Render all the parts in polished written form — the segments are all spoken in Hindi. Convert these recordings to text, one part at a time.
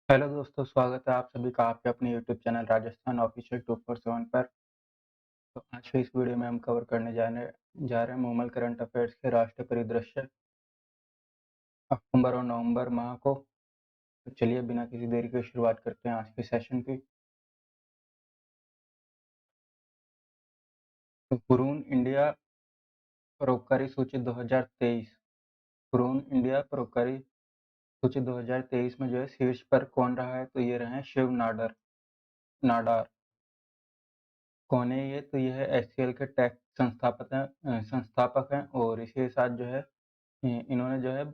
हेलो दोस्तों, स्वागत है आप सभी का आपके अपने यूट्यूब चैनल राजस्थान ऑफिशियल 247 पर। तो आज के इस वीडियो में हम कवर करने जा रहे हैं मूमल करंट अफेयर्स के राष्ट्रीय परिदृश्य अक्टूबर और नवंबर माह को। तो चलिए बिना किसी देरी के शुरुआत करते हैं आज के सेशन की। तो हुरून इंडिया परोपकारी सूची 2023। हुरून इंडिया परोपकारी सूची 2023 में जो है शीर्ष पर कौन रहा है, तो ये रहे हैं शिव नाडार। कौन है ये, तो ये है एचसीएल के टेक संस्थापक हैं और इसी के साथ जो है इन्होंने जो है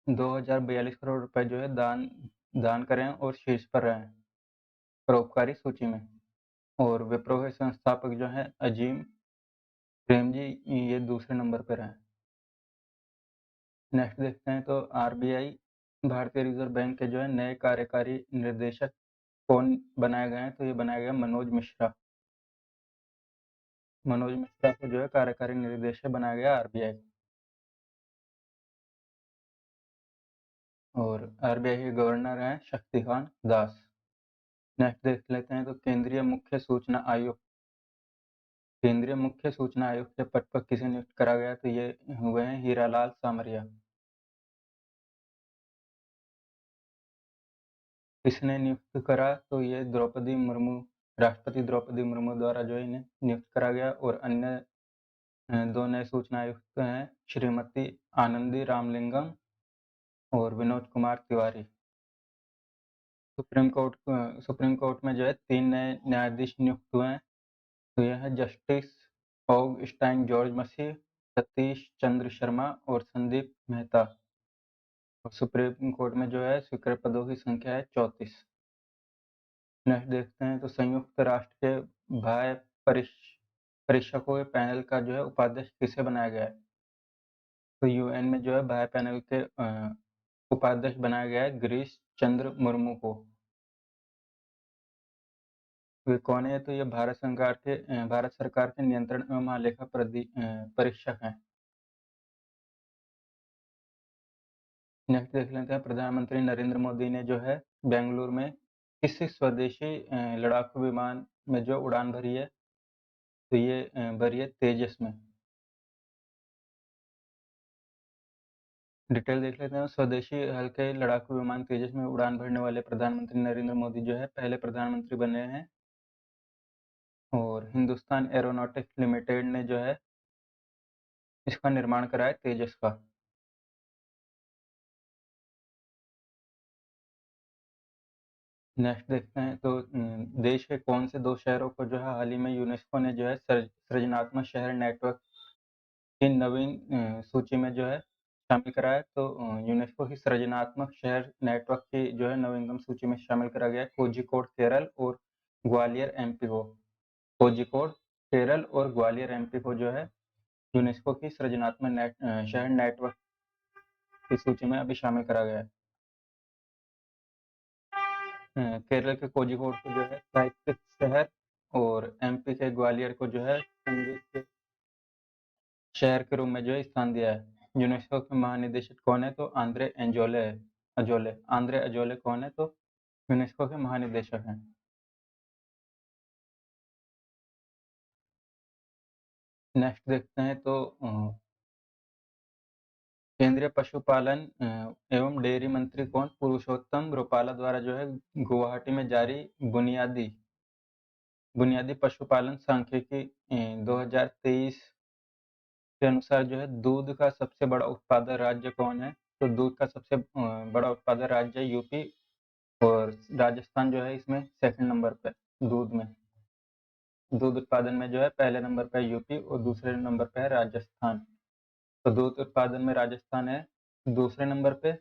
2042 करोड़ रुपए जो है दान दान करे हैं और शीर्ष पर रहे हैं परोपकारी सूची में। और विप्रो के संस्थापक जो हैं अजीम प्रेमजी, ये दूसरे नंबर पर हैं। नेक्स्ट देखते हैं तो आरबीआई भारतीय रिजर्व बैंक के जो है नए कार्यकारी निर्देशक कौन बनाए गए हैं, तो ये बनाया गया मनोज मिश्रा। मनोज मिश्रा को जो है कार्यकारी निर्देशक बनाया गया आरबीआई। और आरबीआई के गवर्नर हैं शक्तिकांत दास। नेक्स्ट देख लेते हैं तो केंद्रीय मुख्य सूचना आयुक्त के पद पर किसे नियुक्त करा गया, तो ये हुए हैं हीरालाल सामरिया। किसने नियुक्त करा, तो ये राष्ट्रपति द्रौपदी मुर्मू द्वारा जो है इन्हें नियुक्त करा गया। और अन्य दो नए सूचना आयुक्त हैं श्रीमती आनंदी रामलिंगम और विनोद कुमार तिवारी। सुप्रीम कोर्ट में जो है 3 नए न्यायाधीश नियुक्त हुए हैं, तो यह है जस्टिस ऑगस्टाइन जॉर्ज मसीह, सतीश चंद्र शर्मा और संदीप मेहता। और सुप्रीम कोर्ट में जो है स्वीकृत पदों की संख्या है 34। नेक्स्ट देखते हैं तो संयुक्त राष्ट्र के बाह्य परीक्षकों के पैनल का जो है उपाध्यक्ष किसे बनाया गया है, तो यूएन में जो है बाह्य पैनल के उपाध्यक्ष बनाया गया है गिरीश चंद्र मुर्मू को। वे कौन है, तो ये भारत सरकार के नियंत्रण एवं महालेखा परीक्षक हैं। नेक्स्ट देख लेते हैं प्रधानमंत्री नरेंद्र मोदी ने जो है बेंगलुरु में किस स्वदेशी लड़ाकू विमान में जो उड़ान भरी है, तो ये भरी है तेजस में। डिटेल देख लेते हैं। स्वदेशी हल्के लड़ाकू विमान तेजस में उड़ान भरने वाले प्रधानमंत्री नरेंद्र मोदी जो है पहले प्रधानमंत्री बने हैं। और हिंदुस्तान एरोनॉटिक्स लिमिटेड ने जो है इसका निर्माण करा है तेजस का। नेक्स्ट देखते हैं तो देश के कौन से 2 शहरों को जो है हाल ही में यूनेस्को ने जो है सृजनात्मक शहर नेटवर्क की नवीन सूची में जो है शामिल करा है, तो यूनेस्को की सृजनात्मक शहर नेटवर्क की जो है नवीनतम सूची में शामिल करा गया है कोझिकोड केरल और ग्वालियर एमपी को। कोझिकोड केरल और ग्वालियर एमपी को जो है यूनेस्को की सृजनात्मक शहर नेटवर्क की सूची में अभी शामिल करा गया है। केरल के कोझिकोड को जो है साहित्यिक शहर और एमपी के ग्वालियर को जो है संगीत के शहर के रूप में जो है स्थान दिया है। यूनेस्को के महानिदेशक कौन है, तो आंद्रे अजोले कौन है, तो यूनेस्को के महानिदेशक हैं। नेक्स्ट देखते हैं तो केंद्रीय पशुपालन एवं डेयरी मंत्री कौन, पुरुषोत्तम रुपाला द्वारा जो है गुवाहाटी में जारी बुनियादी पशुपालन सांख्यिकी 2023 के अनुसार जो है दूध का सबसे बड़ा उत्पादक राज्य कौन है, तो दूध का सबसे बड़ा उत्पादक राज्य है यूपी। और राजस्थान जो है इसमें सेकंड नंबर पे दूध में दूध उत्पादन में जो है पहले नंबर पे यूपी और दूसरे नंबर पे है राजस्थान। तो दूध उत्पादन में राजस्थान है दूसरे नंबर पे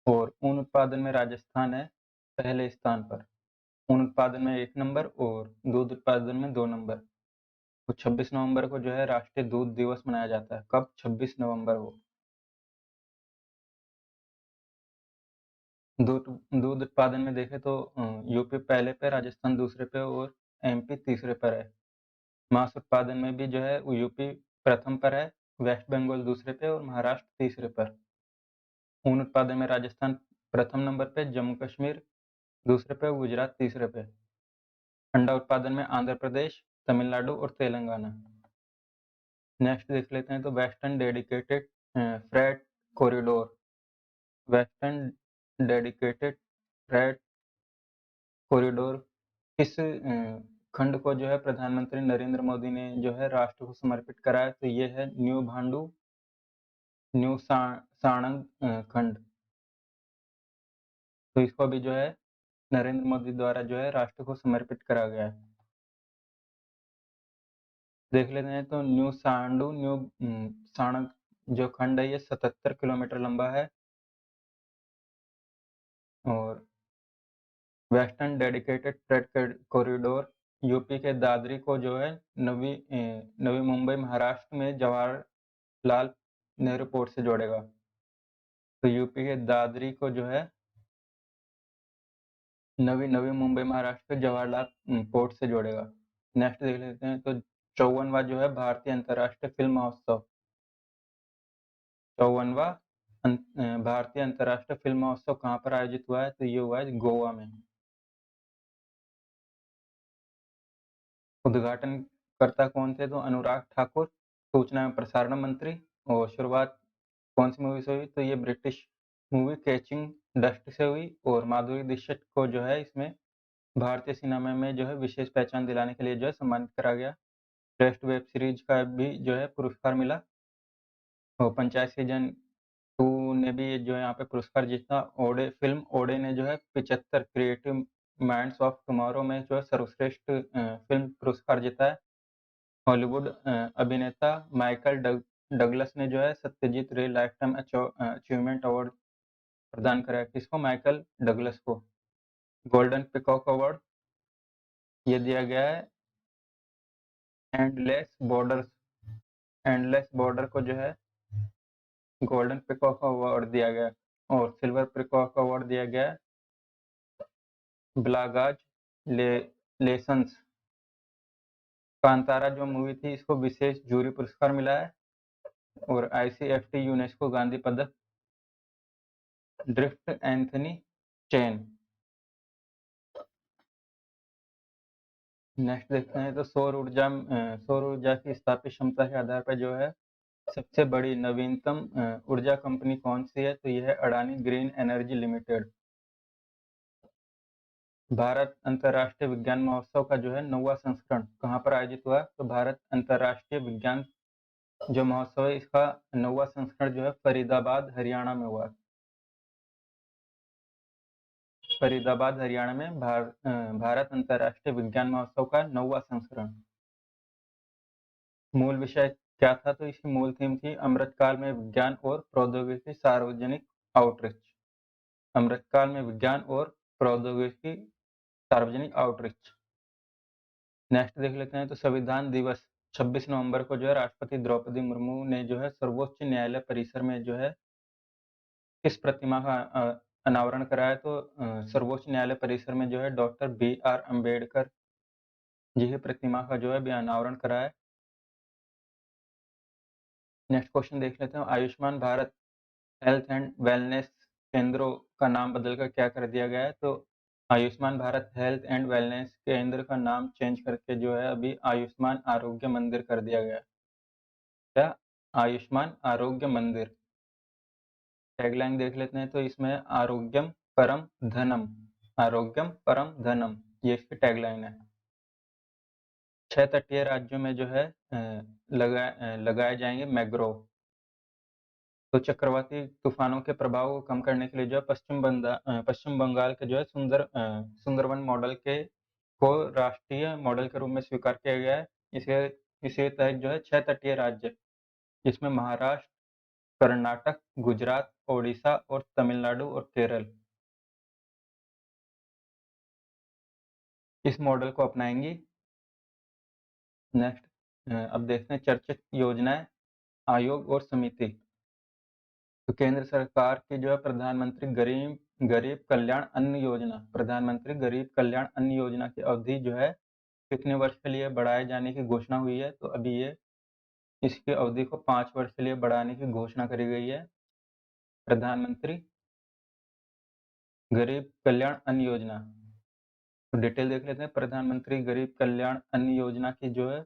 और ऊन उत्पादन में राजस्थान है पहले स्थान पर। ऊन उत्पादन में 1 नंबर और दूध उत्पादन में 2 नंबर। तो 26 नवंबर को जो है राष्ट्रीय दूध दिवस मनाया जाता है। कब? 26 नवंबर को। दूध दूध उत्पादन में देखें तो यूपी पहले पे, राजस्थान दूसरे पे और एमपी तीसरे पर है। मांस उत्पादन में भी जो है वो यूपी प्रथम पर है, वेस्ट बंगाल दूसरे पे और महाराष्ट्र तीसरे पर। ऊन उत्पादन में राजस्थान प्रथम नंबर पे जम्मू कश्मीर, दूसरे पे गुजरात, तीसरे पे। अंडा उत्पादन में आंध्र प्रदेश, तमिलनाडु और तेलंगाना। नेक्स्ट देख लेते हैं तो western dedicated freight corridor. Western dedicated freight corridor किस खंड को जो है प्रधानमंत्री नरेंद्र मोदी ने जो है राष्ट्र को समर्पित करा है? तो ये है न्यू भांडू न्यू साणंद खंड। तो इसको भी जो है नरेंद्र मोदी द्वारा जो है राष्ट्र को समर्पित करा गया है। देख लेते हैं तो न्यू साणंद जो खंड है ये 77 किलोमीटर लंबा है। और western dedicated freight corridor UP के दादरी को जो है नवी मुंबई महाराष्ट्र में जवाहरलाल नेहरू पोर्ट से जोड़ेगा। तो यूपी के दादरी को जो है नवी मुंबई महाराष्ट्र के जवाहरलाल पोर्ट से जोड़ेगा। नेक्स्ट देख लेते हैं तो 54वां जो है भारतीय अंतर्राष्ट्रीय फिल्म महोत्सव। 54वां भारतीय अंतर्राष्ट्रीय फिल्म महोत्सव कहाँ पर आयोजित हुआ है? तो ये हुआ है गोवा में। उद्घाटनकर्ता कौन थे? तो अनुराग ठाकुर, सूचना एवं प्रसारण मंत्री। और शुरुआत कौन सी मूवी से हुई? तो ये ब्रिटिश मूवी कैचिंग डस्ट से हुई। और माधुरी दीक्षित को जो है इसमें भारतीय सिनेमा में जो है विशेष पहचान दिलाने के लिए जो है सम्मानित करा गया। बेस्ट वेब सीरीज का भी जो है पुरस्कार मिला। और पंचायत सीजन 2 ने भी जो है यहाँ पे पुरस्कार जीता। फिल्म ओडे ने जो है 75 क्रिएटिव माइंड्स ऑफ टुमारो में जो है सर्वश्रेष्ठ फिल्म पुरस्कार जीता है। हॉलीवुड अभिनेता माइकल डगलस ने जो है सत्यजीत रे लाइफटाइम अचीवमेंट अवार्ड प्रदान करा है। किसको? माइकल डगलस को। गोल्डन पिकॉक अवार्ड ये दिया गया है एंडलेस बॉर्डर्स एंडलेस बॉर्डर को जो है गोल्डन पिकॉक अवार्ड दिया गया। और सिल्वर पिकॉक अवार्ड दिया गया ब्लागाज ले लेसन्स। कांतारा जो मूवी थी इसको विशेष जूरी पुरस्कार मिला है। और आईसीएफटी यूनेस्को गांधी पदक ड्रिफ्ट एंथनी चेन। नेक्स्ट देखते हैं तो सौर ऊर्जा की स्थापित क्षमता के आधार पर जो है सबसे बड़ी नवीनतम ऊर्जा कंपनी कौन सी है? तो यह है Adani green energy limited. Bharat अंतर्राष्ट्रीय विज्ञान महोत्सव का जो है 9वां संस्करण कहाँ पर आयोजित हुआ? तो भारत अंतर्राष्ट्रीय विज्ञान जो महोत्सव है इसका 9वां संस्करण जो है फरीदाबाद हरियाणा में हुआ। फरीदाबाद हरियाणा में भारत अंतर्राष्ट्रीय विज्ञान महोत्सव का 9वां संस्करण। मूल विषय क्या था? तो इसकी मूल थीम थी अमृतकाल में विज्ञान और प्रौद्योगिकी सार्वजनिक आउटरीच। अमृतकाल में विज्ञान और प्रौद्योगिकी सार्वजनिक आउटरीच। नेक्स्ट देख लेते हैं तो संविधान दिवस 26 नवंबर को जो है राष्ट्रपति द्रौपदी मुर्मू ने जो है सर्वोच्च न्यायालय परिसर में जो है किस प्रतिमा का अनावरण कराया? तो सर्वोच्च न्यायालय परिसर में जो है डॉक्टर BR अम्बेडकर जी की प्रतिमा का जो है भी अनावरण कराया। नेक्स्ट क्वेश्चन देख लेते हैं Ayushman Bharat health and wellness केंद्रों का नाम बदलकर क्या कर दिया गया है? तो Ayushman Bharat health and wellness केंद्र का नाम चेंज करके जो है अभी आयुष्मान आरोग्य मंदिर कर दिया गया है। क्या? आयुष्मान आरोग्य मंदिर। टैगलाइन देख लेते हैं तो इसमें आरोग्यम परम धनम। आरोग्यम परम धनम ये इसकी टैगलाइन है। 6 तटीय राज्यों में जो है लगाए जाएंगे मैंग्रोव। तो चक्रवाती तूफानों के प्रभाव को कम करने के लिए जो है पश्चिम बंगाल के जो है सुंदरवन मॉडल को राष्ट्रीय मॉडल के रूप में स्वीकार किया गया है। इसे तहत जो है 6 तटीय राज्य जिसमें महाराष्ट्र, कर्नाटक, गुजरात, ओडिशा और तमिलनाडु और केरल इस मॉडल को अपनाएंगी। नेक्स्ट अब देखते हैं चर्चित योजनाएं, आयोग और समिति। तो केंद्र सरकार की जो है प्रधानमंत्री गरीब कल्याण अन्न योजना की अवधि जो है कितने वर्ष के लिए बढ़ाए जाने की घोषणा हुई है? तो अभी इसकी अवधि को 5 वर्ष के लिए बढ़ाने की घोषणा करी गई है। प्रधानमंत्री गरीब कल्याण अन्न योजना, तो डिटेल देख लेते हैं। प्रधानमंत्री गरीब कल्याण अन्न योजना की जो है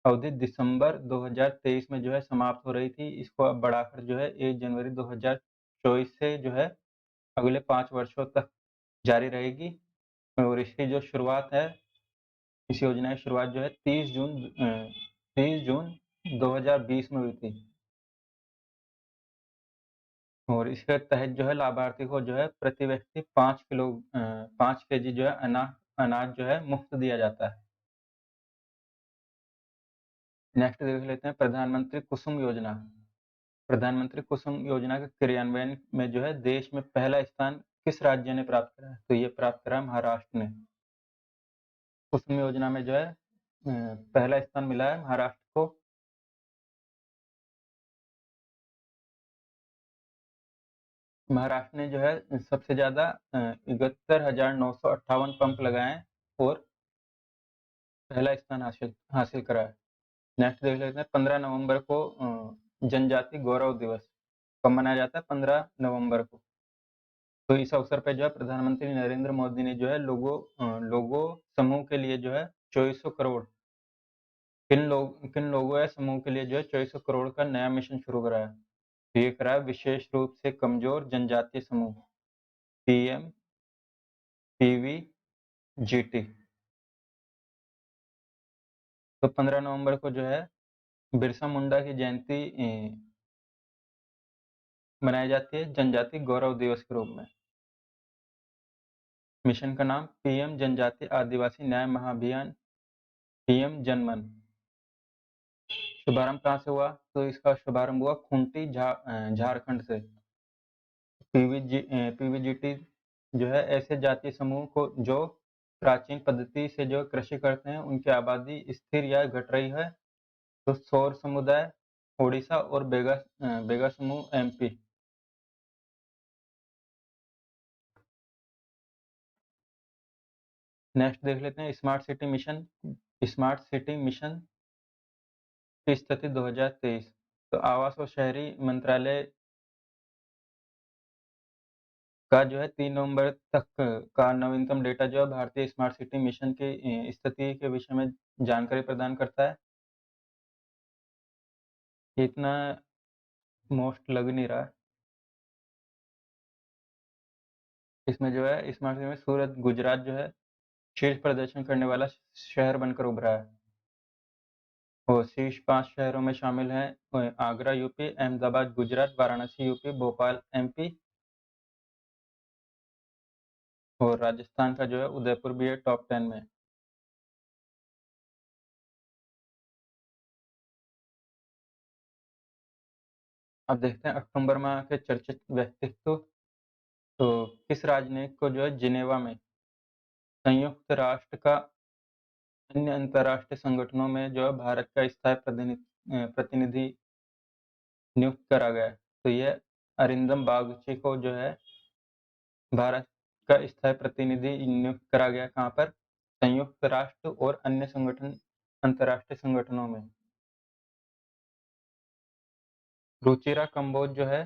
अवधि दिसंबर 2023 में जो है समाप्त हो रही थी। इसको अब बढ़ाकर जो है 1 जनवरी 2024 से जो है अगले 5 वर्षों तक जारी रहेगी। और इसकी जो शुरुआत है, इस योजना की शुरुआत जो है 30 जून 2020 में हुई थी। और इसके तहत जो है लाभार्थी को जो है प्रति व्यक्ति 5 केजी जो है अनाज जो है मुफ्त दिया जाता है। नेक्स्ट देख लेते हैं प्रधानमंत्री कुसुम योजना। प्रधानमंत्री कुसुम योजना के क्रियान्वयन में जो है देश में पहला स्थान किस राज्य ने प्राप्त करा है? तो ये प्राप्त करा महाराष्ट्र ने। कुसुम योजना में जो है पहला स्थान मिला है महाराष्ट्र को। महाराष्ट्र ने जो है सबसे ज्यादा 71,958 पंप लगाए हैं और पहला स्थान हासिल हासिल करा है। नेक्स्ट देख लेते हैं 15 नवंबर को जनजाति गौरव दिवस कब मनाया जाता है? 15 नवंबर को। तो इस अवसर पर जो है प्रधानमंत्री नरेंद्र मोदी ने जो है लोगों समूह के लिए जो है 2400 करोड़ किन लोगों या समूह के लिए जो है 2400 करोड़ का नया मिशन शुरू करा है? तो ये करा है विशेष रूप से कमजोर जनजातीय समूह, पीएम पीवी जीटी। तो 15 नवंबर को जो है बिरसा मुंडा की जयंती मनाई जाती है जनजाति गौरव दिवस के रूप में। मिशन का नाम पीएम जनजाति आदिवासी न्याय महाअभियान, पीएम जनमन। शुभारंभ कहाँ से हुआ? तो इसका शुभारंभ हुआ खूंटी झारखंड से। पीवीजीटी जो है ऐसे जातीय समूह को जो प्राचीन पद्धति से जो कृषि करते हैं उनकी आबादी स्थिर या घट रही है। तो सौर समुदाय ओडिशा और बेगा समूह एमपी। नेक्स्ट देख लेते हैं smart city mission. Smart city mission की स्थिति 2023। तो आवास और शहरी मंत्रालय का जो है 3 नवंबर तक का नवीनतम डेटा जो है भारतीय स्मार्ट सिटी मिशन की स्थिति के विषय में जानकारी प्रदान करता है। इतना मोस्ट लग नहीं रहा है। इसमें जो है स्मार्ट सिटी में सूरत गुजरात जो है शीर्ष प्रदर्शन करने वाला शहर बनकर उभरा है। और शीर्ष 5 शहरों में शामिल हैं Agra UP, Ahmedabad Gujarat, Varanasi UP, Bhopal MP और राजस्थान का जो है उदयपुर भी है टॉप 10 में। अब देखते हैं अक्टूबर माह के चर्चित व्यक्तित्व। तो किस राजनयिक को जो है जिनेवा में संयुक्त राष्ट्र का अन्य अंतर्राष्ट्रीय संगठनों में जो है भारत का स्थायी प्रतिनिधि नियुक्त करा गया है? तो यह अरिंदम बागची को जो है भारत का स्थायी प्रतिनिधि नियुक्त करा गया। कहाँ पर? संयुक्त राष्ट्र और अन्य अंतर्राष्ट्रीय संगठनों में। रुचिरा कंबोज जो है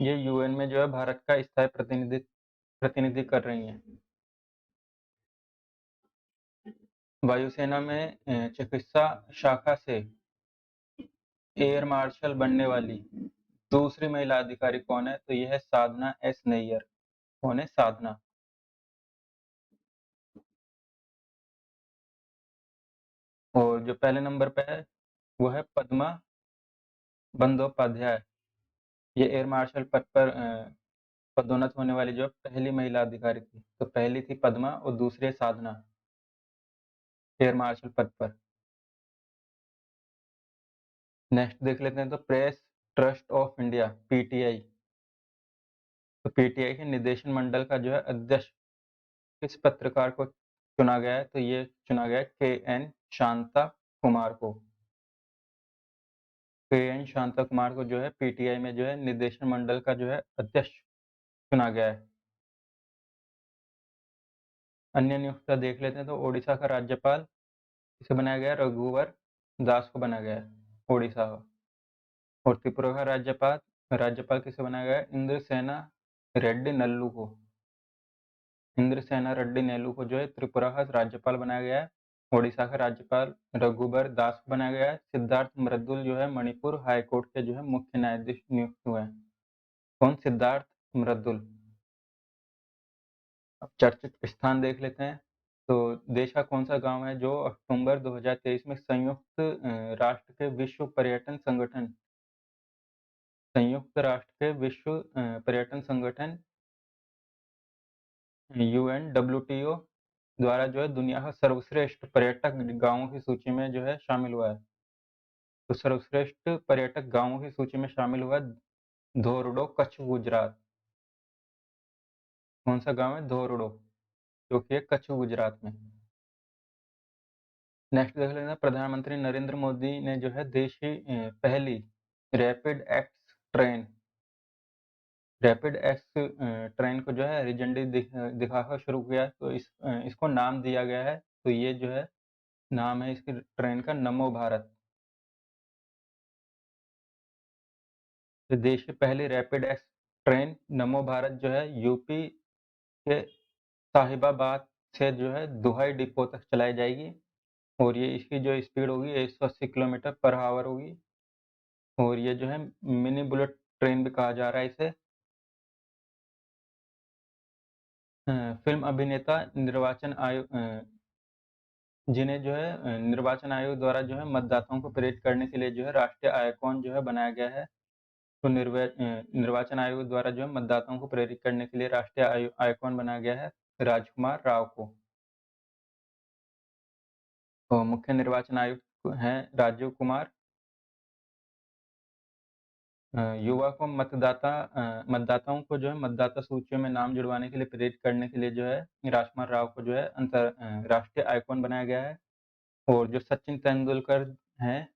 ये यूएन में जो है भारत का स्थायी प्रतिनिधि कर रही हैं। वायुसेना में चिकित्सा शाखा से एयर मार्शल बनने वाली दूसरी महिला अधिकारी कौन है? तो यह है साधना एस नैयर। कौन है? साधना। और जो पहले नंबर पे है वो है पद्मा बंदोपाध्याय। ये एयर मार्शल पद पर पदोन्नत होने वाली जो पहली महिला अधिकारी थी। तो पहली थी पद्मा और दूसरी है साधना एयर मार्शल पद पर। नेक्स्ट देख लेते हैं तो press trust of India PTI. तो पीटीआई के निदेशन मंडल का जो है अध्यक्ष किस पत्रकार को चुना गया है? तो ये चुना गया है के एन शांता कुमार को। के एन शांता कुमार को जो है पीटीआई में जो है निदेशन मंडल का जो है अध्यक्ष चुना गया है। अन्य नियुक्ता देख लेते हैं तो ओडिशा का राज्यपाल इसे बनाया गया है रघुवर दास को बनाया गया है ओडिशा का। और त्रिपुरा का राज्यपाल राज्यपाल किसे बनाया गया है? इंद्रसेना रेड्डी नल्लू को। इंद्रसेना रेड्डी नेहरू को जो है त्रिपुरा का राज्यपाल बनाया गया है। ओडिशा का राज्यपाल रघुबर दास को बनाया गया है। सिद्धार्थ मृदुल जो है मणिपुर हाई कोर्ट के जो है मुख्य न्यायाधीश नियुक्त हुए हैं। कौन? सिद्धार्थ मृदुल। अब चर्चित स्थान देख लेते हैं। तो देश का कौन सा गांव है जो अक्टूबर 2023 में राष्ट्र के विश्व पर्यटन संगठन संयुक्त राष्ट्र के विश्व पर्यटन संगठन UNWTO द्वारा जो है दुनिया का सर्वश्रेष्ठ पर्यटक गांवों की सूची में जो है शामिल हुआ है। तो सर्वश्रेष्ठ पर्यटक गांवों की सूची में शामिल हुआ धोरडो, कच्छ, गुजरात। कौन सा गांव है? धोरडो, जो कि है कच्छ, गुजरात में। नेक्स्ट देख लेते हैं। प्रधानमंत्री नरेंद्र मोदी ने जो है देश की पहली रैपिड एक्स ट्रेन ट्रेन को जो है हरी झंडी दिखाकर शुरू किया। तो इसको नाम दिया गया है। तो ये जो है नाम है इसकी ट्रेन का नमो भारत। तो देश की पहली रैपिड एक्स ट्रेन नमो भारत जो है यूपी के साहिबाबाद से जो है दुहाई डिपो तक चलाई जाएगी। और ये इसकी जो स्पीड होगी 180 किलोमीटर पर आवर होगी। और ये जो है मिनी बुलेट ट्रेन भी कहा जा रहा है इसे। फिल्म अभिनेता निर्वाचन आयोग जिन्हें जो है निर्वाचन आयोग द्वारा जो है मतदाताओं को प्रेरित करने के लिए जो है राष्ट्रीय आइकॉन जो है बनाया गया है। तो निर्वाचन आयोग द्वारा जो है मतदाताओं को प्रेरित करने के लिए राष्ट्रीय आइकॉन बनाया गया है राजकुमार राव को। तो मुख्य निर्वाचन आयुक्त हैं राजीव कुमार। युवा को मतदाताओं को जो है मतदाता सूचियों में नाम जुड़वाने के लिए प्रेरित करने के लिए जो है राजकुमार राव को जो है राष्ट्रीय आइकॉन बनाया गया है। और जो सचिन तेंदुलकर हैं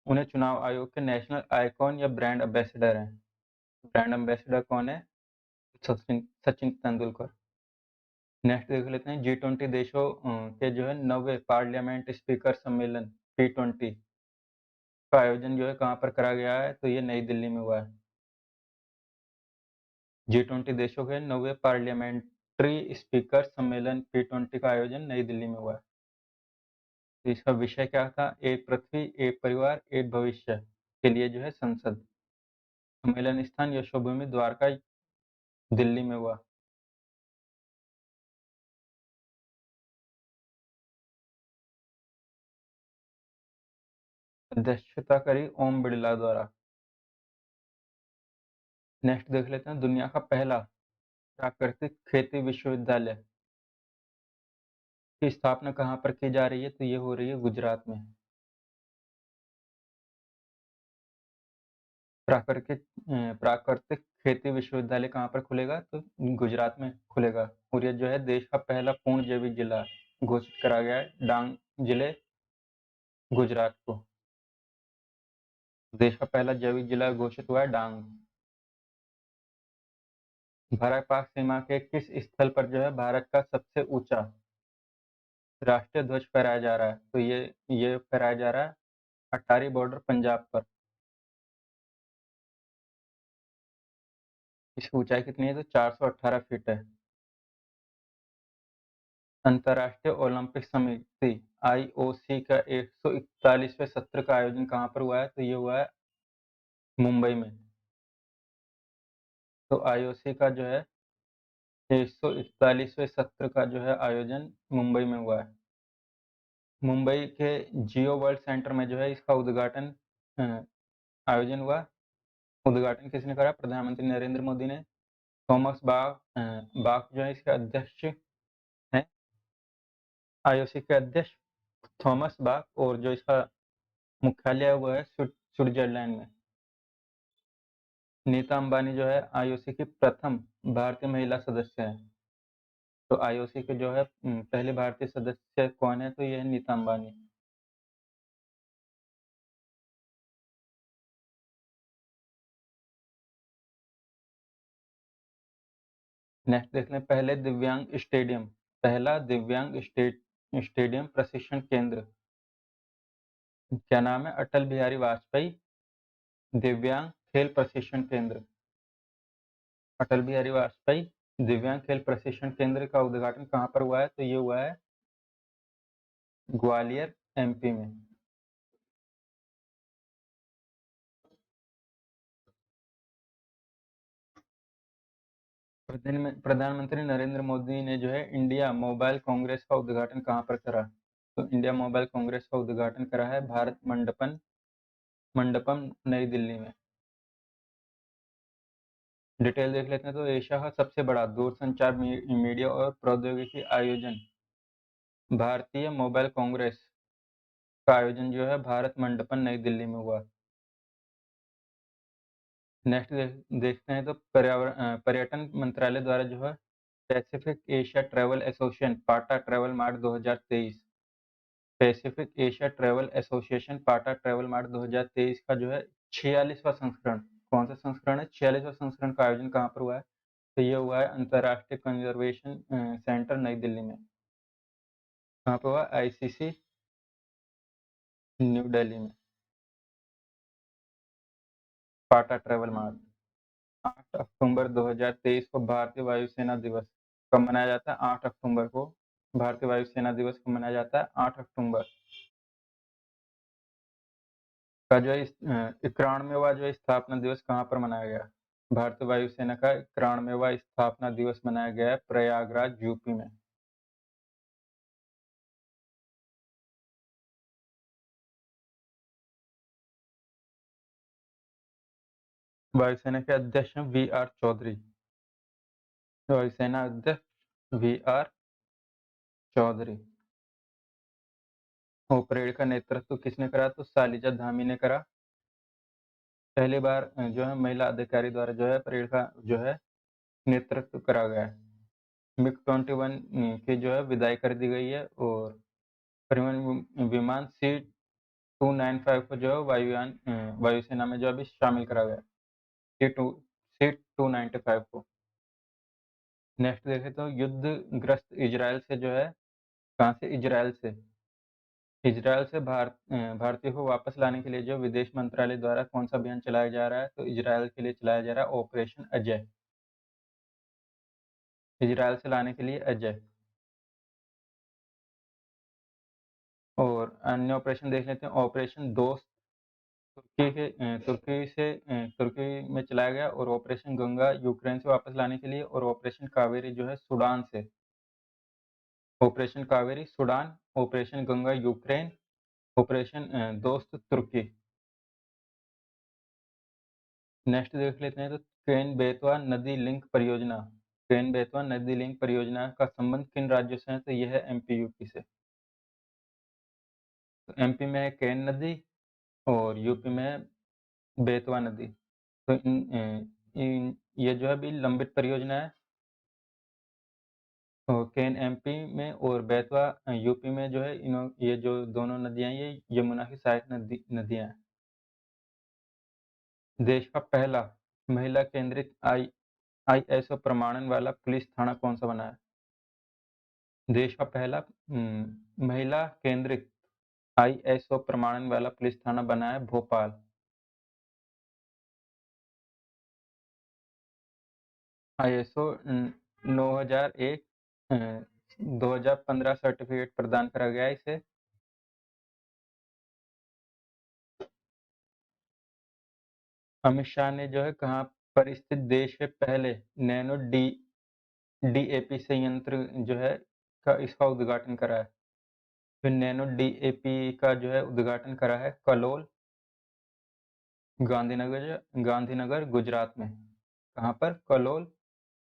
उन्हें चुनाव आयोग के नेशनल आइकॉन या ब्रांड एम्बेसडर हैं। ब्रांड एम्बेसडर कौन है? सचिन सचिन तेंदुलकर। नेक्स्ट देख लेते हैं। G20 देशों के जो है 9वें पार्लियामेंट स्पीकर सम्मेलन P20 का आयोजन जो है कहाँ पर करा गया है? तो ये नई दिल्ली में हुआ है। G20 देशों के 9वें पार्लियामेंट्री स्पीकर सम्मेलन P20 का आयोजन नई दिल्ली में हुआ है। तो इसका विषय क्या था? एक पृथ्वी, एक परिवार, एक भविष्य के लिए जो है संसद। सम्मेलन स्थान यशोभूमि द्वारका, दिल्ली में हुआ। अध्यक्षता करी ओम बिड़ला द्वारा। नेक्स्ट देख लेते हैं। दुनिया का पहला प्राकृतिक खेती विश्वविद्यालय की स्थापना कहाँ पर की जा रही है? तो ये हो रही है गुजरात में। प्राकृतिक खेती विश्वविद्यालय कहाँ पर खुलेगा? तो गुजरात में खुलेगा। और ये जो है देश का पहला पूर्ण जैविक जिला घोषित करा गया है डांग जिले, गुजरात को। देश का पहला जैविक जिला घोषित हुआ है डांग। भारत पाक सीमा के किस स्थल पर जो है भारत का सबसे ऊंचा राष्ट्रीय ध्वज फहराया जा रहा है? तो ये फहराया जा रहा है अटारी बॉर्डर, पंजाब पर। इसकी ऊंचाई कितनी है? तो 418 फीट है। अंतर्राष्ट्रीय ओलंपिक समिति IOC का 141वें सत्र का आयोजन कहाँ पर हुआ है? तो ये हुआ है मुंबई में। तो IOC का जो है 141वें सत्र का जो है आयोजन मुंबई में हुआ है। मुंबई के जियो वर्ल्ड सेंटर में जो है इसका उद्घाटन आयोजन हुआ। उद्घाटन किसने करा? प्रधानमंत्री नरेंद्र मोदी ने। थॉमस बाक जो है इसके अध्यक्ष हैं, IOC के अध्यक्ष थॉमस बाक। और जो इसका मुख्यालय है वो है स्विट्जरलैंड में। नीता अंबानी जो है IOC की प्रथम भारतीय महिला सदस्य है। तो IOC के जो है पहले भारतीय सदस्य कौन है? तो ये है नीता अंबानी। नेक्स्ट देख लें। पहला दिव्यांग स्टेडियम प्रशिक्षण केंद्र क्या नाम है? अटल बिहारी वाजपेयी दिव्यांग खेल प्रशिक्षण केंद्र। अटल बिहारी वाजपेयी दिव्यांग खेल प्रशिक्षण केंद्र का उद्घाटन कहाँ पर हुआ है? तो ये हुआ है ग्वालियर, एमपी में। प्रधानमंत्री नरेंद्र मोदी ने जो है इंडिया मोबाइल कांग्रेस का उद्घाटन कहाँ पर करा? तो इंडिया मोबाइल कांग्रेस का उद्घाटन करा है भारत मंडपम नई दिल्ली में। डिटेल देख लेते हैं। तो एशिया का सबसे बड़ा दूरसंचार मीडिया और प्रौद्योगिकी आयोजन भारतीय मोबाइल कांग्रेस का आयोजन जो है भारत मंडपम नई दिल्ली में हुआ। नेक्स्ट देखते हैं। तो पर्यटन मंत्रालय द्वारा जो है पैसिफिक एशिया ट्रैवल एसोसिएशन पाटा travel mart 2023 Pacific Asia travel association पाटा ट्रैवल मार्ट 2023 का जो है 46वां संस्करण, कौन सा संस्करण है? 46वां संस्करण का आयोजन कहाँ पर हुआ है? तो ये हुआ है अंतर्राष्ट्रीय कंजर्वेशन सेंटर नई दिल्ली में। कहाँ पर हुआ? आईसीसी न्यू दिल्ली में। पाटा ट्रैवल मार्ट। 8 अक्टूबर 2023 को भारतीय वायुसेना दिवस कब मनाया जाता है? 8 अक्टूबर को भारतीय वायुसेना दिवस कब मनाया जाता है? 8 अक्टूबर का जो है 91वां जो है स्थापना दिवस कहाँ पर मनाया गया? भारतीय वायुसेना का 91वां स्थापना दिवस मनाया गया है प्रयागराज, यूपी में। वायुसेना के अध्यक्ष हैं वी आर चौधरी। वायुसेना अध्यक्ष वी आर चौधरी। और परेड का नेतृत्व किसने करा? तो शालिजा धामी ने करा। पहली बार जो है महिला अधिकारी द्वारा जो है परेड का जो है नेतृत्व करा गया है। मिग 21 की जो है विदाई कर दी गई है और परिवहन विमान सी 295 को जो है वायुसेना में जो अभी शामिल करा गया है। सी 295 को। नेक्स्ट देखें तो युद्ध ग्रस्त इजराइल से जो है, कहाँ से? इजराइल से भारतीयों को वापस लाने के लिए जो विदेश मंत्रालय द्वारा कौन सा अभियान चलाया जा रहा है? तो इजराइल के लिए चलाया जा रहा है ऑपरेशन अजय। इजराइल से लाने के लिए अजय। और अन्य ऑपरेशन देख लेते हैं। ऑपरेशन दोस्त तुर्की में चलाया गया और ऑपरेशन गंगा यूक्रेन से वापस लाने के लिए और ऑपरेशन कावेरी जो है सूडान से। Operation Kaveri Sudan, operation Ganga Ukraine, operation दोस्त तुर्की। नेक्स्ट देख लेते हैं। तो केन बेतवा नदी लिंक परियोजना केन बेतवा नदी लिंक परियोजना का संबंध किन राज्यों से है? तो यह है एमपी यूपी से। तो एमपी में है केन नदी और यूपी में है बेतवा नदी। तो ये जो है अभी लंबित परियोजना है। तो केन एमपी में और बेतवा यूपी में जो है ये जो दोनों नदियां हैं ये यमुना की सहायक नदियां हैं। देश का पहला महिला केंद्रित आईएसओ प्रमाणन वाला पुलिस थाना कौन सा बना है? देश का पहला महिला केंद्रित आईएसओ प्रमाणन वाला पुलिस थाना बना है भोपाल। आईएसओ 9001 2015 सर्टिफिकेट प्रदान करा गया है इसे। अमित शाह ने जो है कहाँ पर स्थित देश के पहले नैनो डीएपी संयंत्र जो है का इसका उद्घाटन करा है? फिर नैनो डीएपी का जो है उद्घाटन करा है कलोल, गांधीनगर गुजरात में। कहाँ पर? कलोल,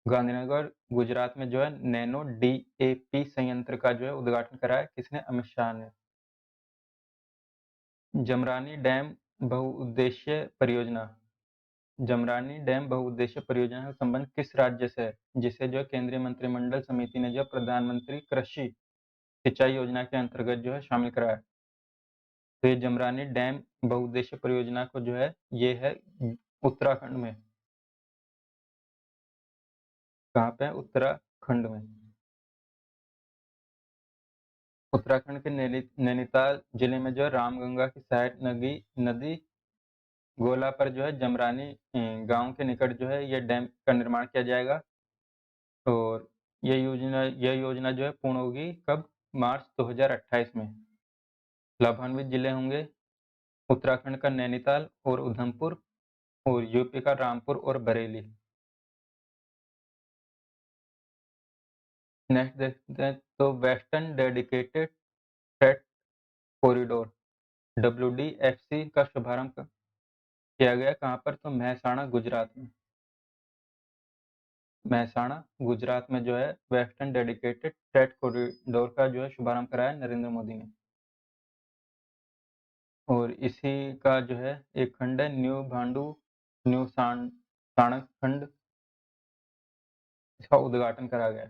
गांधीनगर गुजरात में जो है नैनो डीएपी संयंत्र का जो है उद्घाटन करा है किसने? अमित शाह ने। जमरानी डैम बहुउद्देश्य परियोजना जमरानी डैम बहुउद्देश्य परियोजना का संबंध किस राज्य से है? जिसे जो केंद्रीय मंत्रिमंडल समिति ने जो प्रधानमंत्री कृषि सिंचाई योजना के अंतर्गत जो है शामिल कराया। तो ये जमरानी डैम बहुउद्देश्य परियोजना को जो है ये है उत्तराखंड में। कहाँ पे है? उत्तराखंड में। उत्तराखंड के नैनीताल जिले में जो है रामगंगा की सहायक नदी गोला पर जो है जमरानी गांव के निकट जो है ये डैम का निर्माण किया जाएगा। और यह योजना जो है पूर्ण होगी कब? मार्च 2028 में। लाभान्वित जिले होंगे उत्तराखंड का नैनीताल और उधमपुर और यूपी का रामपुर और बरेली। नेक्स्ट देखते हैं तो western dedicated freight corridor WDFC का शुभारंभ किया गया कहाँ पर? तो महसाणा गुजरात में। महसाणा गुजरात में जो है वेस्टर्न डेडिकेटेड फ्रेट कॉरिडोर का जो है शुभारंभ कराया नरेंद्र मोदी ने। और इसी का जो है एक खंड है न्यू भांडू न्यू साणक खंड, इसका उद्घाटन करा गया।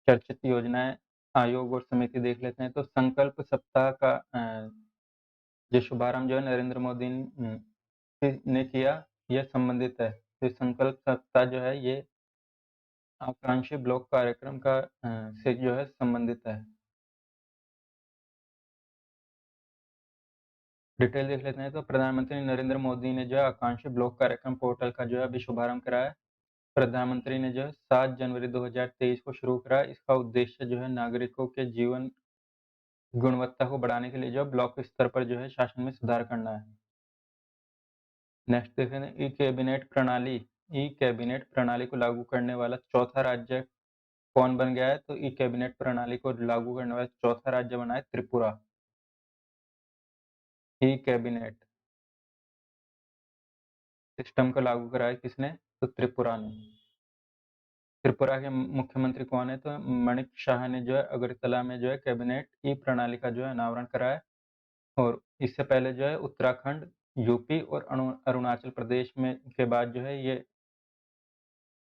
चर्चित योजनाएं आयोग और समिति देख लेते हैं तो संकल्प सप्ताह का जो शुभारंभ जो है नरेंद्र मोदी ने किया, यह संबंधित है। तो संकल्प सप्ताह जो है ये आकांक्षी ब्लॉक कार्यक्रम का से जो है संबंधित है। डिटेल देख लेते हैं तो प्रधानमंत्री नरेंद्र मोदी ने जो है आकांक्षी ब्लॉक कार्यक्रम पोर्टल का जो है अभी शुभारंभ कराया। प्रधानमंत्री ने जो है 7 जनवरी 2023 को शुरू करा। इसका उद्देश्य जो है नागरिकों के जीवन गुणवत्ता को बढ़ाने के लिए जो ब्लॉक स्तर पर जो है शासन में सुधार करना है। नेक्स्ट देखते हैं ई कैबिनेट प्रणाली। ई कैबिनेट प्रणाली को लागू करने वाला चौथा राज्य कौन बन गया है? तो ई कैबिनेट प्रणाली को लागू करने वाला चौथा राज्य बना है त्रिपुरा। ई कैबिनेट सिस्टम को लागू करा है किसने? तो त्रिपुरा ने। त्रिपुरा के मुख्यमंत्री कौन है? तो मणिक शाह ने जो है अगरतला में जो है कैबिनेट ई प्रणाली का जो है अनावरण कराया। और इससे पहले जो है उत्तराखंड, यूपी और अरुणाचल प्रदेश में के बाद जो है ये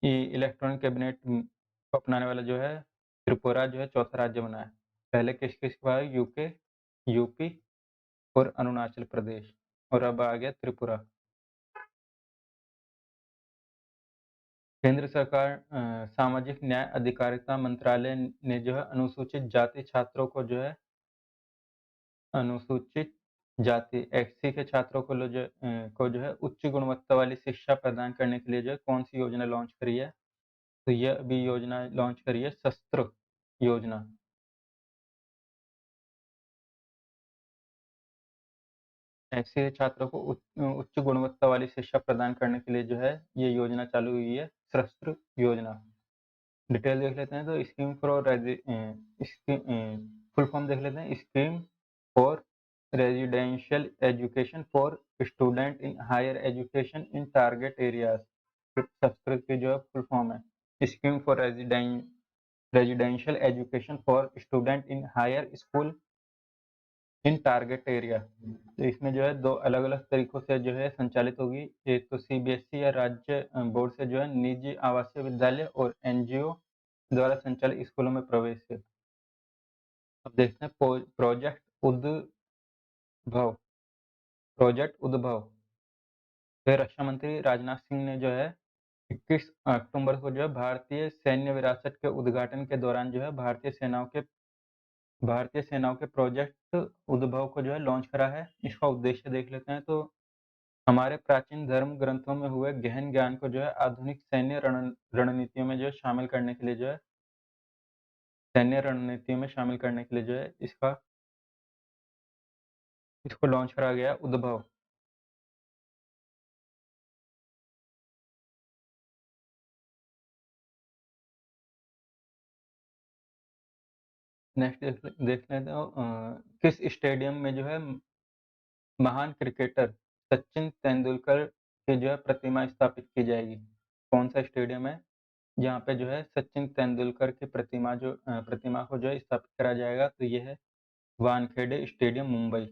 इलेक्ट्रॉनिक कैबिनेट को अपनाने वाला जो है त्रिपुरा जो है चौथा राज्य बना है। पहले किस किस के बाद? यूके, यूपी और अरुणाचल प्रदेश, और अब आ गया त्रिपुरा। केंद्र सरकार सामाजिक न्याय अधिकारिता मंत्रालय ने जो है अनुसूचित जाति छात्रों को जो है अनुसूचित जाति एससी के छात्रों को जो है उच्च गुणवत्ता वाली शिक्षा प्रदान करने के लिए जो है कौन सी योजना लॉन्च करी है? तो यह अभी योजना लॉन्च करी है शस्त्र योजना। ऐसे छात्रों को उच्च गुणवत्ता वाली शिक्षा प्रदान करने के लिए जो है ये योजना चालू हुई है शस्त्र योजना। डिटेल देख लेते हैं तो स्कीम फॉर फुल फॉर्म देख लेते हैं scheme for residential education for student in higher education in target areas. Sanskrit की जो है फुल फॉर्म है scheme for residential education for student in higher school in target area. तो इसमें जो है दो अलग अलग तरीकों से जो है संचालित होगी। एक तो सीबीएसई या राज्य बोर्ड से जो है निजी आवासीय विद्यालय और एनजीओ द्वारा संचालित स्कूलों में प्रवेश है। अब देखते हैं प्रोजेक्ट उद्भव। फिर रक्षा मंत्री राजनाथ सिंह ने जो है 21 अक्टूबर को जो है भारतीय सैन्य विरासत के उद्घाटन के दौरान जो है भारतीय सेनाओं के प्रोजेक्ट उद्भव को जो है लॉन्च करा है। इसका उद्देश्य देख लेते हैं तो हमारे प्राचीन धर्म ग्रंथों में हुए गहन ज्ञान को जो है आधुनिक सैन्य रणनीतियों में जो है शामिल करने के लिए जो है इसको लॉन्च करा गया उद्भव। नेक्स्ट देख लेते हो किस स्टेडियम में जो है महान क्रिकेटर सचिन तेंदुलकर की जो है प्रतिमा स्थापित की जाएगी? कौन सा स्टेडियम है जहाँ पे जो है सचिन तेंदुलकर की प्रतिमा को जो है स्थापित करा जाएगा? तो ये है वानखेड़े स्टेडियम, मुंबई।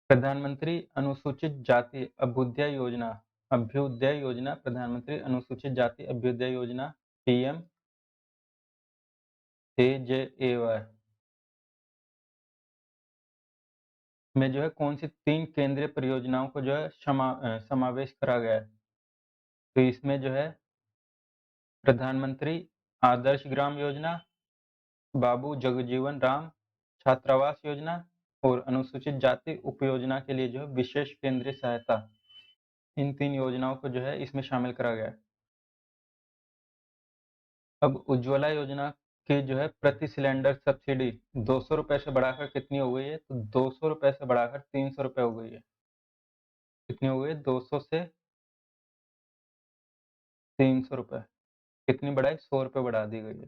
प्रधानमंत्री अनुसूचित जाति अभ्युदय योजना प्रधानमंत्री अनुसूचित जाति अभ्युदय योजना PMAJAY में जो है कौन सी 3 केंद्रीय परियोजनाओं को जो है समावेश करा गया है? तो इसमें जो है प्रधानमंत्री आदर्श ग्राम योजना, बाबू जगजीवन राम छात्रावास योजना और अनुसूचित जाति उपयोजना के लिए जो है विशेष केंद्रीय सहायता, इन 3 योजनाओं को जो है इसमें शामिल करा गया है। अब उज्ज्वला योजना की जो है प्रति सिलेंडर सब्सिडी 200 रुपए से बढ़ाकर कितनी हो गई है? तो 200 रुपए से बढ़ाकर 300 रुपए हो गई है। कितनी हो गई है? 200 से 300 रुपए। कितनी बढ़ाई? 100 रुपए बढ़ा दी गई है।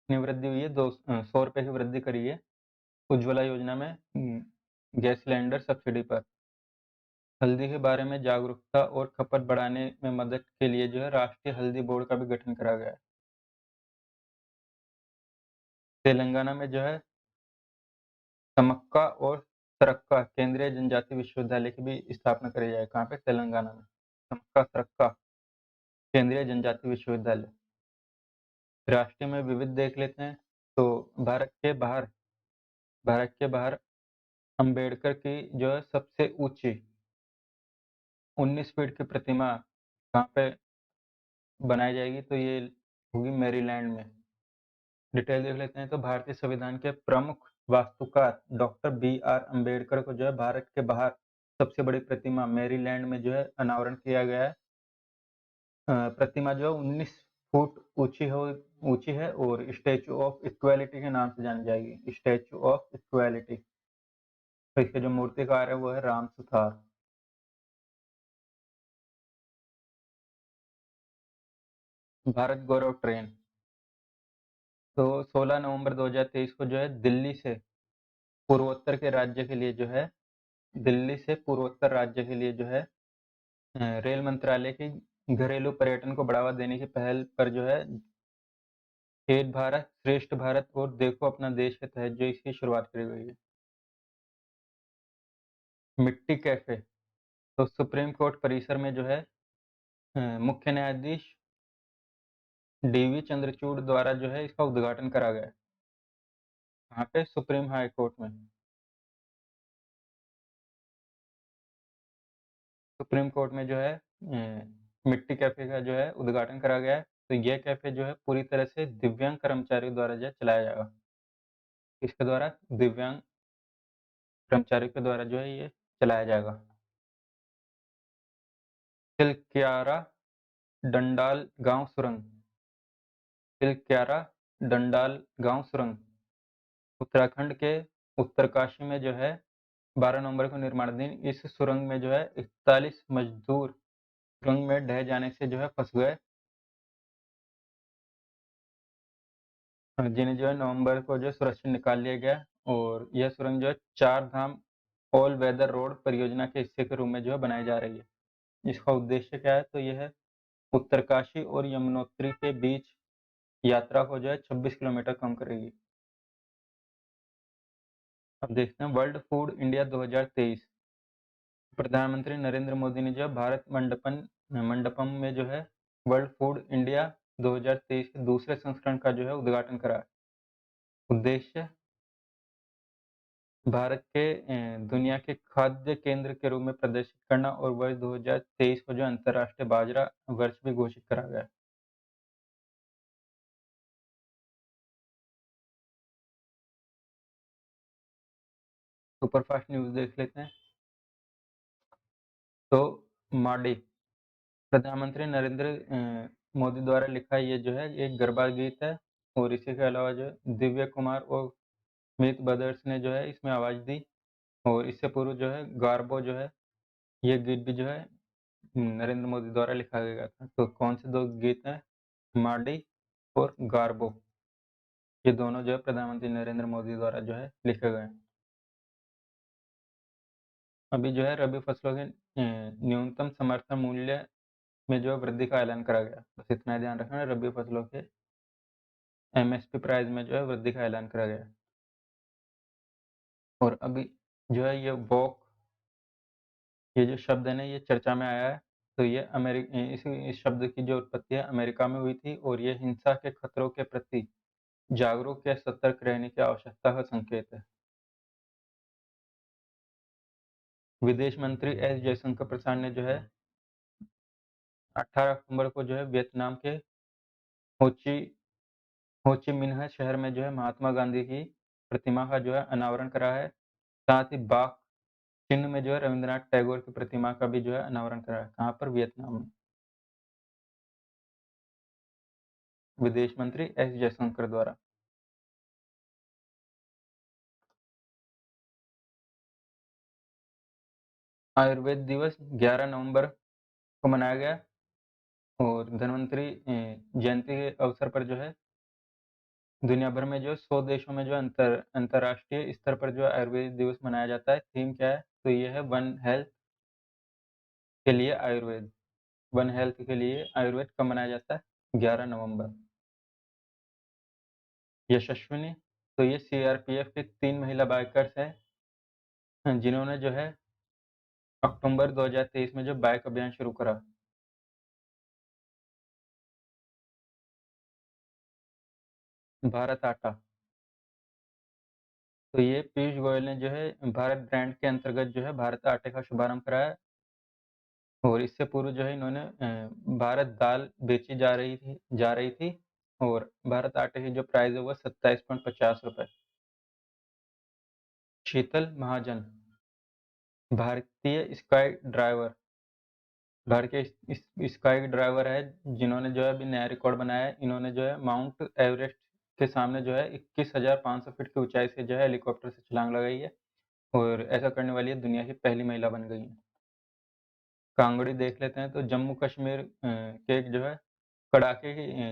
कितनी वृद्धि हुई है? 100 रुपए की वृद्धि करी है उज्ज्वला योजना में गैस सिलेंडर सब्सिडी पर। हल्दी के बारे में जागरूकता और खपत बढ़ाने में मदद के लिए जो है राष्ट्रीय हल्दी बोर्ड का भी गठन करा गया है। तेलंगाना में जो है समक्का और सरक्का केंद्रीय जनजाति विश्वविद्यालय की भी स्थापना करी जाए। कहाँ पे? तेलंगाना में। समक्का सरक्का केंद्रीय जनजाति विश्वविद्यालय। राष्ट्रीय में विविध देख लेते हैं। तो भारत के बाहर अंबेडकर की जो है सबसे ऊंची 19 फीट की प्रतिमा कहाँ पे बनाई जाएगी? तो ये होगी मैरीलैंड में। डिटेल देख लेते हैं। तो भारतीय संविधान के प्रमुख वास्तुकार डॉक्टर बी.आर. अम्बेडकर को जो है भारत के बाहर सबसे बड़ी प्रतिमा मैरीलैंड में जो है अनावरण किया गया है। प्रतिमा जो है 19 फुट ऊंची है और स्टैचू ऑफ इक्वालिटी के नाम से जानी जाएगी। Statue of equality. तो इसके जो मूर्तिकार है वो है राम सुथार। भारत गौरव ट्रेन तो 16 नवंबर 2023 को जो है पूर्वोत्तर के राज्य के लिए जो है दिल्ली से पूर्वोत्तर राज्य के लिए जो है रेल मंत्रालय की घरेलू पर्यटन को बढ़ावा देने की पहल पर जो है एक भारत श्रेष्ठ भारत और देखो अपना देश के तहत जो इसकी शुरुआत करी गई है। मिट्टी कैफे तो सुप्रीम कोर्ट परिसर में जो है मुख्य न्यायाधीश डीवी चंद्रचूड़ द्वारा जो है इसका उद्घाटन करा गया है। यहाँ पे सुप्रीम हाई कोर्ट में सुप्रीम कोर्ट में जो है मिट्टी कैफे का जो है उद्घाटन करा गया है। तो यह कैफे जो है पूरी तरह से दिव्यांग कर्मचारियों द्वारा जो है चलाया जाएगा। इसके द्वारा दिव्यांग कर्मचारियों के द्वारा जो है ये चलाया जाएगा। तिलक्यारा डंडाल गांव सुरंग तिलक्यारा डंडाल गांव सुरंग उत्तराखंड के उत्तरकाशी में जो है 12 नवंबर को निर्माणाधीन इस सुरंग में जो है 41 मजदूर सुरंग में ढह जाने से जो है फंस गए, जिन्हें जो है नवंबर को जो है सुरक्षित निकाल लिया गया। और यह सुरंग जो है 4 धाम ऑल वेदर रोड परियोजना के हिस्से के रूप में जो है बनाई जा रही है। इसका उद्देश्य क्या है? तो यह है उत्तरकाशी और यमुनोत्री के बीच यात्रा को जो है 26 किलोमीटर कम करेगी। अब देखते हैं वर्ल्ड फूड इंडिया 2023। प्रधानमंत्री नरेंद्र मोदी ने जो है भारत मंडपम में जो है वर्ल्ड फूड इंडिया 2023 के दूसरे संस्करण का जो है उद्घाटन करा। उद्देश्य भारत के दुनिया के खाद्य केंद्र के रूप में प्रदर्शित करना और वर्ष 2023 को जो अंतर्राष्ट्रीय बाजरा वर्ष भी घोषित करा गया। सुपरफास्ट न्यूज देख लेते हैं। तो माडी प्रधानमंत्री नरेंद्र मोदी द्वारा लिखा ये जो है एक गरबा गीत है। और इसी के अलावा जो है दिव्य कुमार और स्मिथ ब्रदर्स ने जो है इसमें आवाज़ दी। और इससे पूर्व जो है गार्बो जो है ये गीत भी जो है नरेंद्र मोदी द्वारा लिखा गया था। तो कौन से दो गीत हैं? माडी और गार्बो, ये दोनों जो है प्रधानमंत्री नरेंद्र मोदी द्वारा जो है लिखे गए हैं। अभी जो है रबी फसलों के न्यूनतम समर्थन मूल्य में जो है वृद्धि का ऐलान करा गया। बस इतना ही ध्यान रखना, रबी फसलों के एमएसपी प्राइस में जो है वृद्धि का ऐलान करा गया। और अभी जो है ये वॉक ये जो शब्द है ना ये चर्चा में आया है। तो ये इस शब्द की जो उत्पत्ति है अमेरिका में हुई थी और ये हिंसा के खतरों के प्रति जागरूक या सतर्क रहने की आवश्यकता का संकेत है। विदेश मंत्री एस जयशंकर प्रसाद ने जो है 18 अक्टूबर को जो है वियतनाम के होची होची मिन्ह शहर में जो है महात्मा गांधी की प्रतिमा का जो है अनावरण करा है। साथ ही बाघ चिन्ह में जो है रवींद्रनाथ टैगोर की प्रतिमा का भी जो है अनावरण करा है। कहाँ पर? वियतनाम में। विदेश मंत्री एस जयशंकर द्वारा। आयुर्वेद दिवस 11 नवंबर को मनाया गया और धन्वंतरि जयंती के अवसर पर जो है दुनिया भर में जो 100 देशों में जो अंतर्राष्ट्रीय स्तर पर जो आयुर्वेद दिवस मनाया जाता है। थीम क्या है? तो ये है वन हेल्थ के लिए आयुर्वेद। वन हेल्थ के लिए आयुर्वेद कब मनाया जाता है? 11 नवंबर। यशस्विनी, तो ये सीआरपीएफ के 3 महिला बाइकर्स हैं जिन्होंने जो है अक्टूबर 2023 में जो बाइक अभियान शुरू करा। भारत आटा, तो ये पीयूष गोयल ने जो है भारत ब्रांड के अंतर्गत जो है भारत आटे का शुभारंभ कराया और इससे पूर्व जो है इन्होंने भारत दाल बेची जा रही थी और भारत आटे की जो प्राइस है वो 27.50 रुपये। शीतल महाजन, भारतीय स्काई ड्राइवर स्काई ड्राइवर है जिन्होंने जो है अभी नया रिकॉर्ड बनाया है। इन्होंने जो है माउंट एवरेस्ट के सामने जो है 21,500 फीट की ऊंचाई से जो है हेलीकॉप्टर से छलांग लगाई है और ऐसा करने वाली है दुनिया की पहली महिला बन गई है। कांगड़ी देख लेते हैं, तो जम्मू कश्मीर के जो है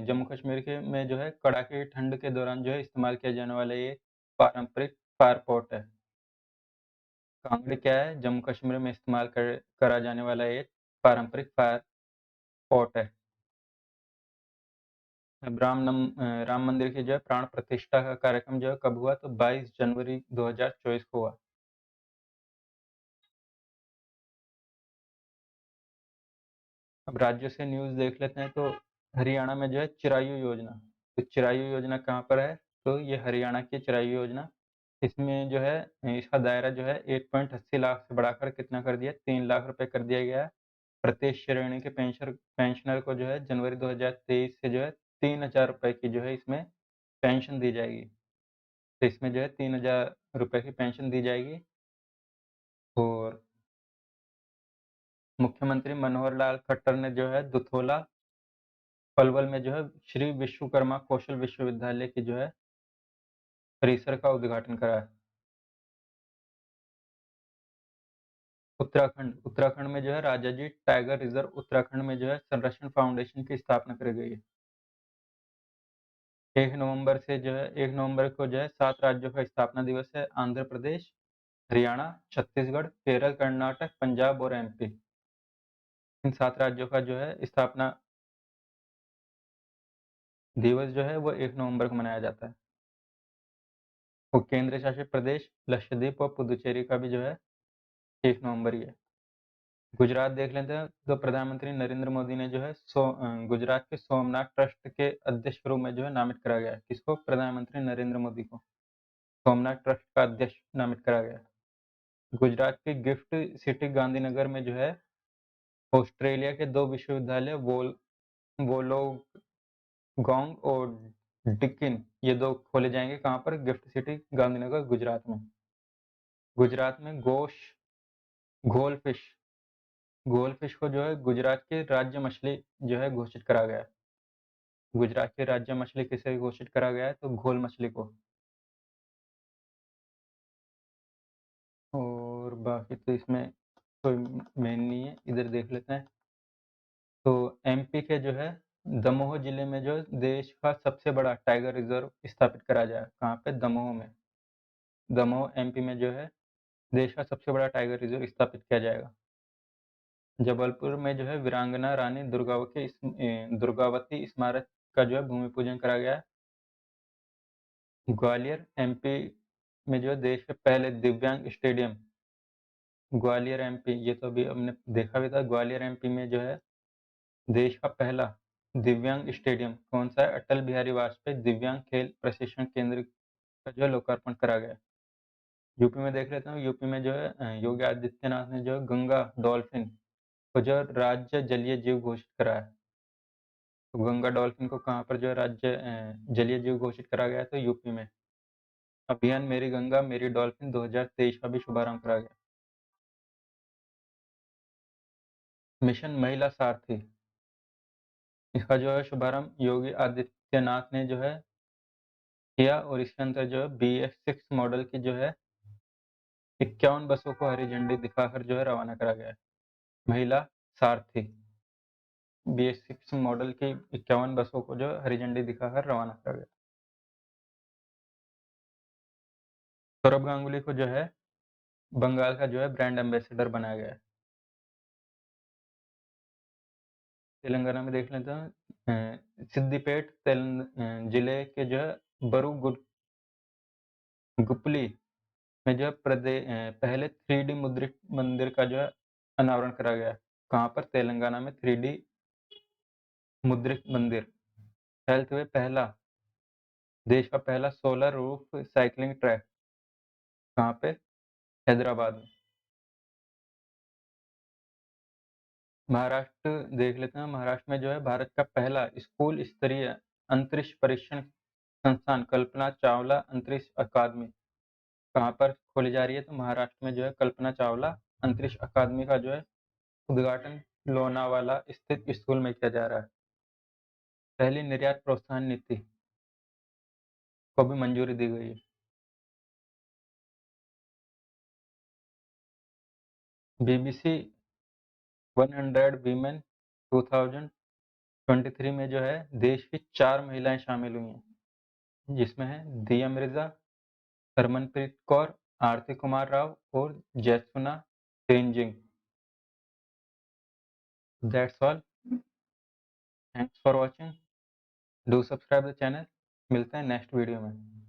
जम्मू कश्मीर के में जो है कड़ाके की ठंड के दौरान जो है इस्तेमाल किया जाने वाला ये पारंपरिक फायर पॉट है। कांगड़ी क्या है? जम्मू कश्मीर में करा जाने वाला एक पारंपरिक फायर पॉट है। अब राम मंदिर की जो है प्राण प्रतिष्ठा का कार्यक्रम जो है कब हुआ? तो 22 जनवरी 2024 को हुआ। अब राज्यों से न्यूज़ देख लेते हैं, तो हरियाणा में जो है चिरायु योजना। तो चिरायु योजना कहाँ पर है? तो ये हरियाणा की चिरायु योजना। इसमें जो है इसका दायरा जो है 1.80 लाख से बढ़ाकर कितना कर दिया? 3 लाख रुपए कर दिया गया है। प्रत्येक श्रेणी के पेंशनर को जो है जनवरी 2023 से जो है 3,000 रुपए की जो है इसमें पेंशन दी जाएगी। तो इसमें जो है 3,000 रुपए की पेंशन दी जाएगी और मुख्यमंत्री मनोहर लाल खट्टर ने जो है दुधौला पलवल में जो है श्री विश्वकर्मा कौशल विश्वविद्यालय की जो है परिसर का उद्घाटन करा है। उत्तराखंड में जो है राजाजी टाइगर रिजर्व उत्तराखंड में जो है संरक्षण फाउंडेशन की स्थापना करी गई है। 1 नवंबर को जो है 7 राज्यों का स्थापना दिवस है। आंध्र प्रदेश, हरियाणा, छत्तीसगढ़, केरल, कर्नाटक, पंजाब और एमपी। इन 7 राज्यों का जो है स्थापना दिवस जो है वो 1 नवंबर को मनाया जाता है। और केंद्र शासित प्रदेश लक्षद्वीप और पुदुचेरी का भी जो है 1 नवंबर ही है। गुजरात देख लेते हैं, तो प्रधानमंत्री नरेंद्र मोदी ने जो है गुजरात के सोमनाथ ट्रस्ट के अध्यक्ष के रूप में जो है नामित करा गया है। किसको? प्रधानमंत्री नरेंद्र मोदी को सोमनाथ ट्रस्ट का अध्यक्ष नामित करा गया है। गुजरात की गिफ्ट सिटी गांधीनगर में जो है ऑस्ट्रेलिया के 2 विश्वविद्यालय वोलोगोंग और डिकिन ये 2 खोले जाएंगे। कहाँ पर? गिफ्ट सिटी गांधीनगर गुजरात में। गुजरात में घोलफिश घोलफिश को जो है गुजरात की राज्य मछली जो है घोषित करा गया है। गुजरात की राज्य मछली किसे घोषित करा गया है? तो घोल मछली को। और बाकी तो इसमें कोई मेन नहीं है। इधर देख लेते हैं, तो एमपी के जो है दमोह जिले में जो देश का सबसे बड़ा टाइगर रिजर्व स्थापित करा जाए। कहाँ पे? दमोह में। दमोह एमपी में जो है देश का सबसे बड़ा टाइगर रिजर्व स्थापित किया जाएगा। जबलपुर में जो है वीरांगना रानी दुर्गावती स्मारक का जो है भूमि पूजन करा गया है। ग्वालियर एमपी में जो है देश के पहले दिव्यांग स्टेडियम ग्वालियर एमपी, ये तो अभी हमने देखा भी था। ग्वालियर एमपी में जो है देश का पहला दिव्यांग स्टेडियम कौन सा है? अटल बिहारी वाजपेयी दिव्यांग खेल प्रशिक्षण केंद्र का जो है लोकार्पण करा गया। यूपी में देख लेते हैं, यूपी में जो है योगी आदित्यनाथ ने जो है गंगा डॉल्फिन को जो राज्य जलीय जीव घोषित करा है। तो गंगा डॉल्फिन को कहाँ पर जो है राज्य जलीय जीव घोषित करा गया है? तो यूपी में। अभियान मेरी गंगा मेरी डॉल्फिन 2023 का भी शुभारंभ करा गया। मिशन महिला सारथी, इसका जो है शुभारंभ योगी आदित्यनाथ ने जो है किया और इसके अंदर जो है BS6 मॉडल की जो है 51 बसों को हरी झंडी दिखाकर जो है रवाना करा गया है। महिला सारथी BS6 मॉडल की 51 बसों को जो हरी झंडी दिखाकर रवाना करा गया। सौरभ गांगुली को जो है बंगाल का जो है ब्रांड एम्बेसडर बनाया गया है। तेलंगाना में देख लेते हैं, सिद्दीपेट जिले के जो है गुपली में जो है पहले 3D मुद्रित मंदिर का जो है अनावरण करा गया है। कहाँ पर? तेलंगाना में 3D मुद्रित मंदिर। हेल्थ वे पहला देश का पहला सोलर रूफ साइकिलिंग ट्रैक कहाँ पे? हैदराबाद में। महाराष्ट्र देख लेते हैं, महाराष्ट्र में जो है भारत का पहला स्कूल स्तरीय अंतरिक्ष परीक्षण संस्थान कल्पना चावला अंतरिक्ष अकादमी कहाँ पर खोली जा रही है? तो महाराष्ट्र में जो है कल्पना चावला अंतरिक्ष अकादमी का जो है उद्घाटन लोनावाला स्थित स्कूल में किया जा रहा है। पहली निर्यात प्रोत्साहन नीति को भी मंजूरी दी गई है। BBC 100 वीमेन 2023 में जो है देश की 4 महिलाएं शामिल हुई हैं, जिसमें है दिया मिर्जा, हरमनप्रीत कौर, आरती कुमार राव और Jasmina Tenzing. That's all. Thanks for watching. Do subscribe the channel. मिलते हैं नेक्स्ट वीडियो में।